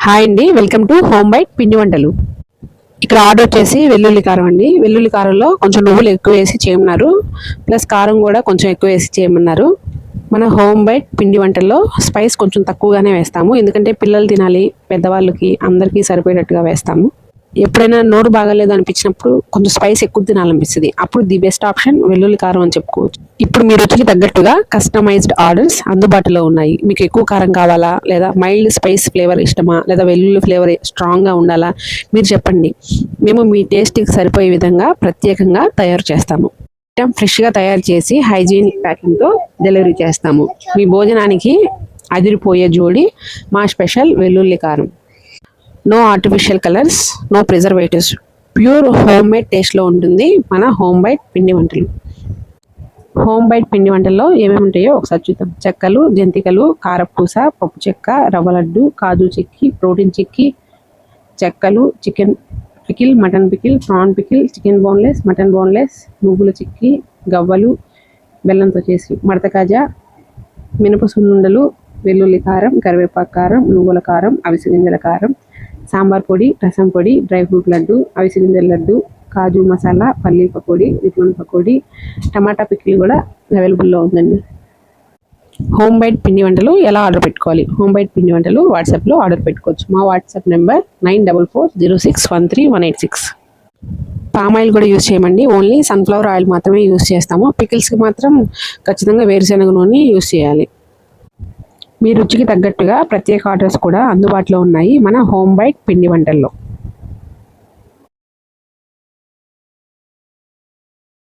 Hi అండి, welcome to home byte పిండి వంటలు. ఇక్కడ ఆర్డర్ వచ్చేసి వెల్లుల్లి కారం అండి. వెల్లుల్లి కారంలో కొంచెం నువ్వులు ఎక్కువ వేసి చేయమన్నారు, ప్లస్ కారం కూడా కొంచెం ఎక్కువ వేసి చేయమన్నారు. మన హోమ్ బైట్ పిండి వంటల్లో స్పైస్ కొంచెం తక్కువగానే వేస్తాము, ఎందుకంటే పిల్లలు తినాలి, పెద్దవాళ్ళకి అందరికీ సరిపోయేటట్టుగా వేస్తాము. ఎప్పుడైనా నోరు బాగాలేదు అనిపించినప్పుడు కొంచెం స్పైస్ ఎక్కువ తినాలనిపిస్తుంది, అప్పుడు ది బెస్ట్ ఆప్షన్ వెల్లుల్లి కారం అని చెప్పుకోవచ్చు. ఇప్పుడు మీ రుచికి తగ్గట్టుగా కస్టమైజ్డ్ ఆర్డర్స్ అందుబాటులో ఉన్నాయి. మీకు ఎక్కువ కారం కావాలా, లేదా మైల్డ్ స్పైస్ ఫ్లేవర్ ఇష్టమా, లేదా వెల్లుల్లి ఫ్లేవర్ స్ట్రాంగ్గా ఉండాలా, మీరు చెప్పండి. మేము మీ టేస్ట్కి సరిపోయే విధంగా ప్రత్యేకంగా తయారు చేస్తాము. ఐటమ్ ఫ్రెష్గా తయారు చేసి హైజీనిక్ ప్యాకింగ్తో డెలివరీ చేస్తాము. మీ భోజనానికి అదిరిపోయే జోడి మా స్పెషల్ వెల్లుల్లి కారం. No artificial colours, no preservatives, pure home made టేస్ట్లో ఉంటుంది మన హోమ్ బైట్ పిండి వంటలు. హోమ్ బైట్ పిండి వంటల్లో ఏమేమి ఉంటాయో ఒకసారి చూద్దాం. చెక్కలు, జంతికలు, కారపూస, పప్పు చెక్క, రవ్వ లడ్డు, కాజు చెక్కి, ప్రోటీన్ చెక్కి, చెక్కలు, chicken pickle, mutton pickle, PRAN pickle, chicken boneless, mutton boneless, నువ్వుల చిక్కి, గవ్వలు, బెల్లంతో చేసి మడత కాజా, మినప సున్నుండలు, వెల్లుల్లి కారం, కరివేపాకు కారం, నువ్వుల కారం, అవిసె గింజల కారం, సాంబార్ పొడి, రసం పొడి, డ్రై ఫ్రూట్ లడ్డు, అవిసె గింజల laddu, kaju masala, palli pakodi, ribbon pakodi, tomato pickle కూడా అవైలబుల్లో ఉందండి. హోమ్ బైట్ పిండి వంటలు ఎలా ఆర్డర్ పెట్టుకోవాలి? హోమ్ బైట్ పిండి వంటలు వాట్సాప్లో ఆర్డర్ పెట్టుకోవచ్చు. మా వాట్సాప్ నెంబర్ 9440613186. పామ్ ఆయిల్ కూడా యూజ్ చేయమండి, ఓన్లీ సన్ఫ్లవర్ ఆయిల్ మాత్రమే యూజ్ చేస్తాము. పికిల్స్కి మాత్రం ఖచ్చితంగా వేరుశనగ నూనె యూజ్ చేయాలి. మీ రుచికి తగ్గట్టుగా ప్రత్యేక ఆర్డర్స్ కూడా అందుబాటులో ఉన్నాయి మన హోమ్ బైట్ పిండి వంటల్లో.